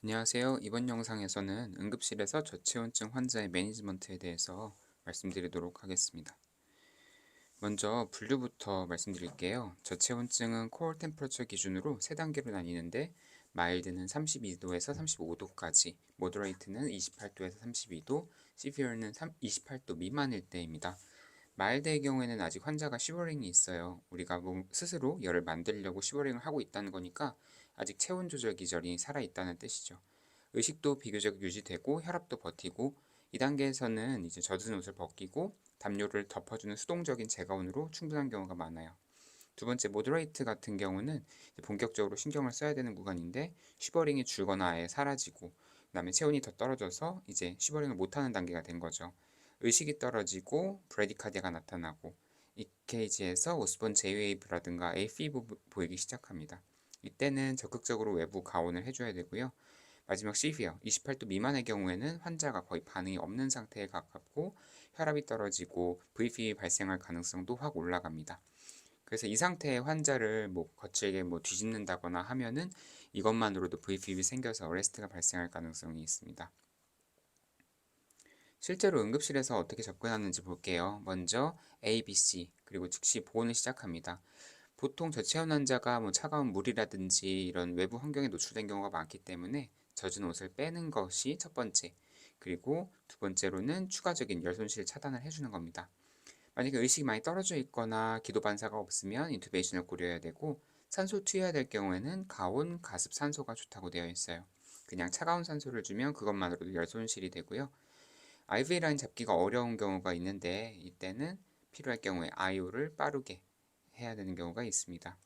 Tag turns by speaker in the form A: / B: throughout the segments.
A: 안녕하세요. 이번 영상에서는 응급실에서 저체온증 환자의 매니지먼트에 대해서 말씀드리도록 하겠습니다. 먼저 분류부터 말씀드릴게요. 저체온증은 코어 템퍼러처 기준으로 3단계로 나뉘는데 마일드는 32도에서 35도까지, 모더레이트는 28도에서 32도, 시비어는 28도 미만일 때입니다. 마일드의 경우에는 아직 환자가 시버링이 있어요. 우리가 스스로 열을 만들려고 시버링을 하고 있다는 거니까 아직 체온 조절 기전이 살아있다는 뜻이죠. 의식도 비교적 유지되고 혈압도 버티고, 2단계에서는 이제 젖은 옷을 벗기고 담요를 덮어주는 수동적인 제거온으로 충분한 경우가 많아요. 두 번째 모더레이트 같은 경우는 본격적으로 신경을 써야 되는 구간인데 쉬버링이 줄거나 아예 사라지고, 그다음에 체온이 더 떨어져서 이제 쉬버링을 못하는 단계가 된 거죠. 의식이 떨어지고 브레디카디아가 나타나고, EKG에서 오스본 J웨이브라든가 AFib 보이기 시작합니다. 이때는 적극적으로 외부 가온을 해줘야 되고요. 마지막 시비어 28도 미만의 경우에는 환자가 거의 반응이 없는 상태에 가깝고 혈압이 떨어지고 VFib이 발생할 가능성도 확 올라갑니다. 그래서 이 상태의 환자를 거칠게 뒤집는다거나 하면은 이것만으로도 VFib이 생겨서 어레스트가 발생할 가능성이 있습니다. 실제로 응급실에서 어떻게 접근하는지 볼게요. 먼저 A, B, C 그리고 즉시 보온을 시작합니다. 보통 저체온 환자가 차가운 물이라든지 이런 외부 환경에 노출된 경우가 많기 때문에 젖은 옷을 빼는 것이 첫 번째, 그리고 두 번째로는 추가적인 열 손실 차단을 해주는 겁니다. 만약에 의식이 많이 떨어져 있거나 기도 반사가 없으면 인투베이션을 고려해야 되고, 산소 투여해야 될 경우에는 가온, 가습, 산소가 좋다고 되어 있어요. 그냥 차가운 산소를 주면 그것만으로도 열 손실이 되고요. IV 라인 잡기가 어려운 경우가 있는데 이때는 필요할 경우에 IO를 빠르게 해야 되는 경우가 있습니다.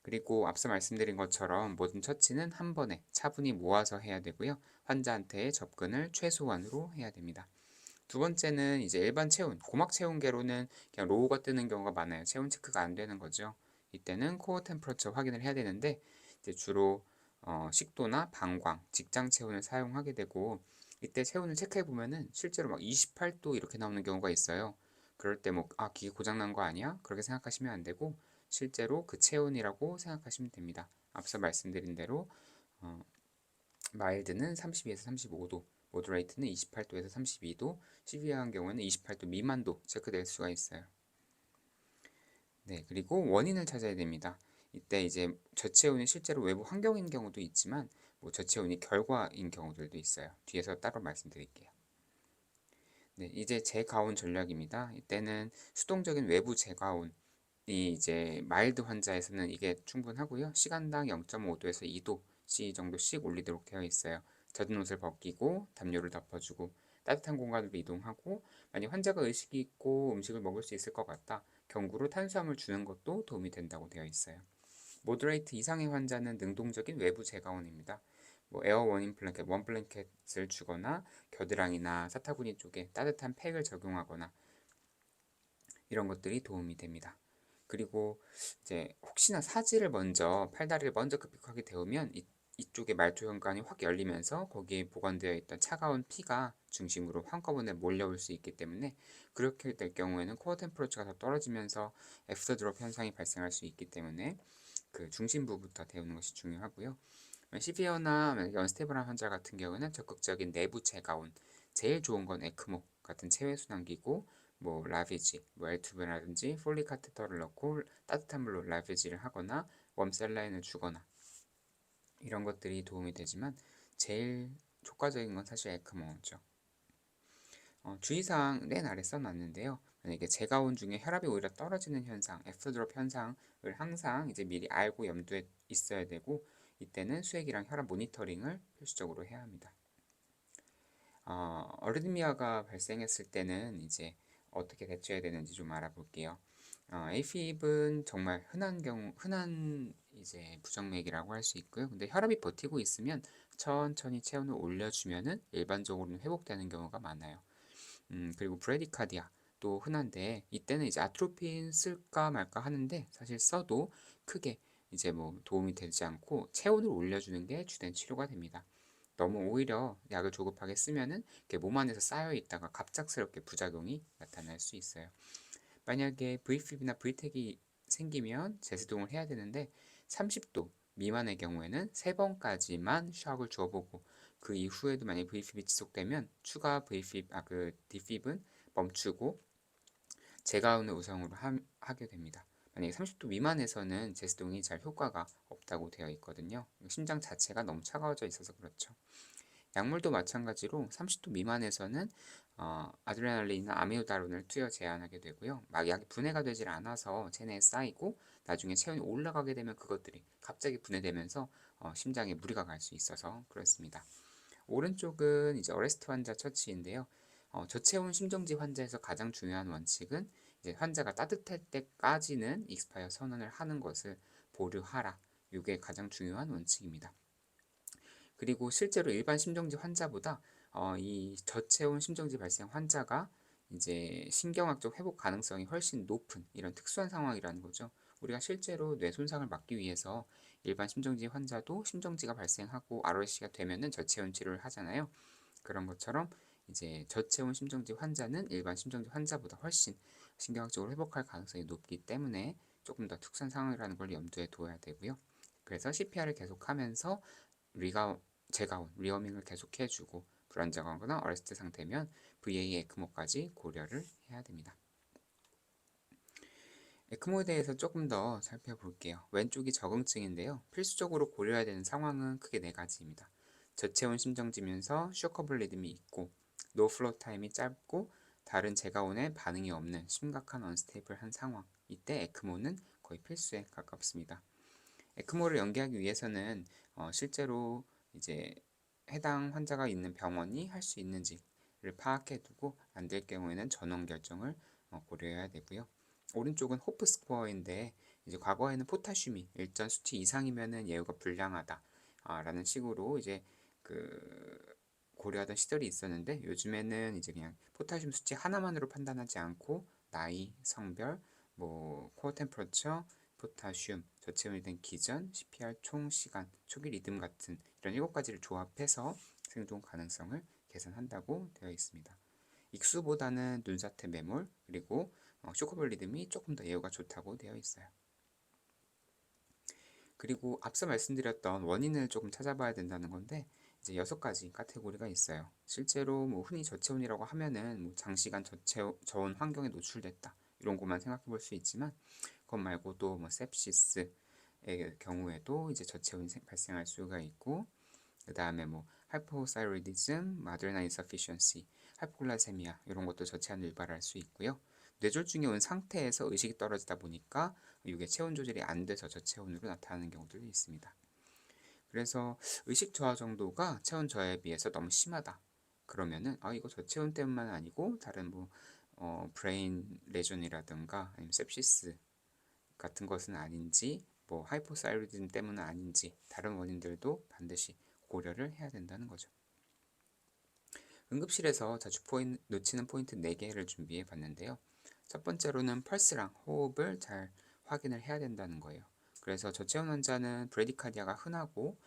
A: 그리고 앞서 말씀드린 것처럼 모든 처치는 한 번에 차분히 모아서 해야 되고요. 환자한테의 접근을 최소한으로 해야 됩니다. 두 번째는 이제 일반 체온, 고막 체온계로는 그냥 로우가 뜨는 경우가 많아요. 체온 체크가 안 되는 거죠. 이때는 코어 템퍼러처 확인을 해야 되는데 이제 주로 식도나 방광, 직장 체온을 사용하게 되고, 이때 체온을 체크해 보면은 실제로 막 28도 이렇게 나오는 경우가 있어요. 그럴 때 기계 고장 난 거 아니야? 그렇게 생각하시면 안 되고 실제로 그 체온이라고 생각하시면 됩니다. 앞서 말씀드린 대로 어, 마일드는 32에서 35도, 모더레이트는 28도에서 32도, 시비어한 경우에는 28도 미만도 체크될 수가 있어요. 네, 그리고 원인을 찾아야 됩니다. 이때 이제 저체온이 실제로 외부 환경인 경우도 있지만 저체온이 결과인 경우들도 있어요. 뒤에서 따로 말씀드릴게요. 네, 이제 재가온 전략입니다. 이때는 수동적인 외부 재가온이 이제 마일드 환자에서는 이게 충분하고요. 시간당 0.5도에서 2도C 정도씩 올리도록 되어 있어요. 젖은 옷을 벗기고 담요를 덮어주고 따뜻한 공간으로 이동하고, 만약 환자가 의식이 있고 음식을 먹을 수 있을 것 같다, 경구로 탄수화물 주는 것도 도움이 된다고 되어 있어요. 모더레이트 이상의 환자는 능동적인 외부 재가온입니다. 에어 원인 블랭켓, 원 블랭켓을 주거나 겨드랑이나 사타구니 쪽에 따뜻한 팩을 적용하거나 이런 것들이 도움이 됩니다. 그리고 이제 혹시나 사지를 먼저, 팔다리를 먼저 급격하게 데우면 이쪽에 말초 현관이 확 열리면서 거기에 보관되어 있던 차가운 피가 중심으로 한꺼번에 몰려올 수 있기 때문에, 그렇게 될 경우에는 코어 템퍼러처가 더 떨어지면서 애프터 드롭 현상이 발생할 수 있기 때문에 그 중심부부터 데우는 것이 중요하고요. 시비어나 언스테이블한 환자 같은 경우는 적극적인 내부 재가온, 제일 좋은 건 에크모 같은 체외순환기고, 라비지, 엘투베라든지 폴리 카테터를 넣고 따뜻한 물로 라비지를 하거나 웜셀라인을 주거나 이런 것들이 도움이 되지만, 제일 효과적인 건 사실 에크모죠. 주의사항 맨 아래 써놨는데요. 만약에 재가온 중에 혈압이 오히려 떨어지는 현상, 애프터드롭 현상을 항상 이제 미리 알고 염두에 있어야 되고, 이때는 수액이랑 혈압 모니터링을 필수적으로 해야 합니다. 어리드미아가 발생했을 때는 이제 어떻게 대처해야 되는지 좀 알아볼게요. AFib은 정말 흔한 이제 부정맥이라고 할 수 있고요. 근데 혈압이 버티고 있으면 천천히 체온을 올려주면은 일반적으로는 회복되는 경우가 많아요. 그리고 브레디카디아 또 흔한데, 이때는 이제 아트로핀 쓸까 말까 하는데 사실 써도 크게 이제 도움이 되지 않고 체온을 올려주는 게 주된 치료가 됩니다. 너무 오히려 약을 조급하게 쓰면은 몸 안에서 쌓여 있다가 갑작스럽게 부작용이 나타날 수 있어요. 만약에 Vfib나 V택이 생기면 재세동을 해야 되는데 30도 미만의 경우에는 3번까지만 샥을 주어보고, 그 이후에도 만약에 Vfib이 지속되면 추가 Dfib은 멈추고 제가운을 우선으로 하게 됩니다. 만약에 30도 미만에서는 제스동이 잘 효과가 없다고 되어 있거든요. 심장 자체가 너무 차가워져 있어서 그렇죠. 약물도 마찬가지로 30도 미만에서는 아드레날린이나 아미오다론을 투여 제한하게 되고요. 막 약이 분해가 되질 않아서 체내에 쌓이고 나중에 체온이 올라가게 되면 그것들이 갑자기 분해되면서 심장에 무리가 갈 수 있어서 그렇습니다. 오른쪽은 이제 어레스트 환자 처치인데요. 저체온 심정지 환자에서 가장 중요한 원칙은 이제 환자가 따뜻할 때까지는 익스파이어 선언을 하는 것을 보류하라. 이게 가장 중요한 원칙입니다. 그리고 실제로 일반 심정지 환자보다 이 저체온 심정지 발생 환자가 이제 신경학적 회복 가능성이 훨씬 높은 이런 특수한 상황이라는 거죠. 우리가 실제로 뇌 손상을 막기 위해서 일반 심정지 환자도 심정지가 발생하고 ROC가 되면은 저체온 치료를 하잖아요. 그런 것처럼 이제 저체온 심정지 환자는 일반 심정지 환자보다 훨씬 신경학적으로 회복할 가능성이 높기 때문에 조금 더 특수한 상황이라는 걸 염두에 둬야 되고요. 그래서 CPR을 계속하면서 제가온, 리워밍을 계속 해주고 불안정하거나 어레스트 상태면 VA 에크모까지 고려를 해야 됩니다. 에크모에 대해서 조금 더 살펴볼게요. 왼쪽이 적응증인데요. 필수적으로 고려해야 되는 상황은 크게 네 가지입니다. 저체온 심정지면서 쇼커블 리듬이 있고 노플로 타임이 짧고 다른 제가온에 반응이 없는 심각한 언스테이블한 상황. 이때 에크모는 거의 필수에 가깝습니다. 에크모를 연계하기 위해서는 실제로 이제 해당 환자가 있는 병원이 할 수 있는지를 파악해 두고 안 될 경우에는 전원 결정을 고려해야 되고요. 오른쪽은 호프 스코어인데 이제 과거에는 포타슘이 일정 수치 이상이면은 예후가 불량하다 라는 식으로 이제 그 고려하던 시절이 있었는데 요즘에는 이제 그냥 포타슘 수치 하나만으로 판단하지 않고 나이, 성별, 뭐 코어 템퍼러처, 포타슘, 저체온이 된 기전, CPR 총 시간, 초기 리듬 같은 이런 7가지를 조합해서 생존 가능성을 계산한다고 되어 있습니다. 익수보다는 눈사태 매몰 그리고 쇼크볼 리듬이 조금 더 예후가 좋다고 되어 있어요. 그리고 앞서 말씀드렸던 원인을 조금 찾아봐야 된다는 건데 이제 6가지 카테고리가 있어요. 실제로 뭐 흔히 저체온이라고 하면은 뭐 장시간 저온 환경에 노출됐다 이런 것만 생각해 볼 수 있지만 그것 말고 또 뭐 sepsis의 경우에도 이제 저체온이 발생할 수가 있고 그 다음에 뭐 하이포사이로이디즘, 아드레날 인서피션시, 하이포글라세미아 이런 것도 저체온을 유발할 수 있고요. 뇌졸중이 온 상태에서 의식이 떨어지다 보니까 이게 체온 조절이 안 돼서 저체온으로 나타나는 경우들도 있습니다. 그래서 의식 저하 정도가 체온 저하에 비해서 너무 심하다. 그러면은 이거 저체온 때문만 아니고 다른 뭐 브레인 레전이라든가 아니면 sepsis 같은 것은 아닌지 뭐 하이포사이로디즘 때문은 아닌지 다른 원인들도 반드시 고려를 해야 된다는 거죠. 응급실에서 자주 놓치는 포인트 4개를 준비해 봤는데요. 첫 번째로는 펄스랑 호흡을 잘 확인을 해야 된다는 거예요. 그래서 저체온 환자는 브레디카디아가 흔하고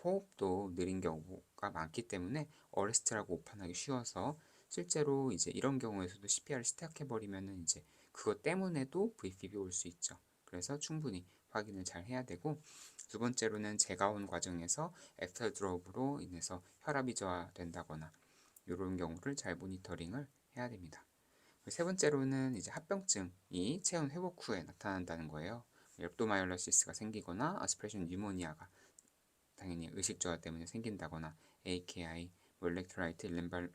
A: 호흡도 느린 경우가 많기 때문에 어레스트라고 오판하기 쉬워서 실제로 이제 이런 경우에서도 CPR을 시작해버리면은 이제 그것 때문에도 Vfib이 올 수 있죠. 그래서 충분히 확인을 잘 해야 되고 두 번째로는 제가온 과정에서 애프터드롭으로 인해서 혈압이 저하된다거나 이런 경우를 잘 모니터링을 해야 됩니다. 세 번째로는 이제 합병증이 체온 회복 후에 나타난다는 거예요. 렙도마이올로시스가 생기거나 아스피레이션 뉴모니아가 당연히 의식 저하 때문에 생긴다거나 AKI, 뭐 일렉트라이트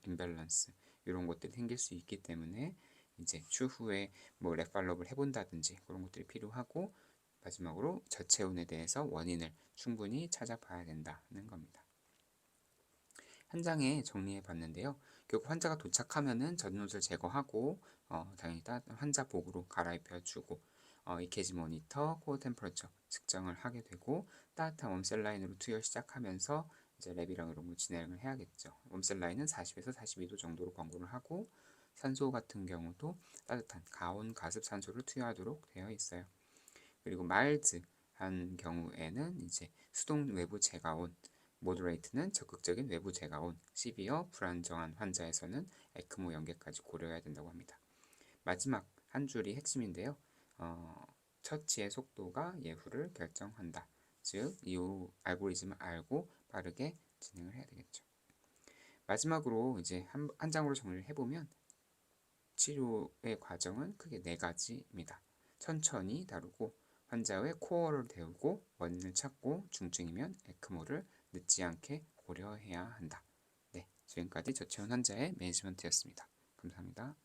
A: 임밸런스 이런 것들이 생길 수 있기 때문에 이제 추후에 뭐 렉팔롭을 해본다든지 그런 것들이 필요하고 마지막으로 저체온에 대해서 원인을 충분히 찾아봐야 된다는 겁니다. 현장에 정리해 봤는데요. 결국 환자가 도착하면은 젖는 옷을 제거하고 당연히 환자복으로 갈아입혀주고 EKG 모니터, 코어 템퍼러처 측정을 하게 되고 따뜻한 웜셀 라인으로 투여를 시작하면서 이제 랩이랑 이런 걸 진행을 해야겠죠. 웜셀 라인은 40에서 42도 정도로 권고를 하고 산소 같은 경우도 따뜻한 가온 가습 산소를 투여하도록 되어 있어요. 그리고 마일드한 경우에는 이제 수동 외부 제가온, 모더레이트는 적극적인 외부 제가온, 시비어 불안정한 환자에서는 에크모 연계까지 고려해야 된다고 합니다. 마지막 한 줄이 핵심인데요. 처치의 속도가 예후를 결정한다. 즉, 이 알고리즘을 알고 빠르게 진행을 해야 되겠죠. 마지막으로 이제 한 장으로 정리를 해보면 치료의 과정은 크게 네 가지입니다. 천천히 다루고 환자의 코어를 배우고 원인을 찾고 중증이면 에크모를 늦지 않게 고려해야 한다. 네, 지금까지 저체온 환자의 매니지먼트였습니다. 감사합니다.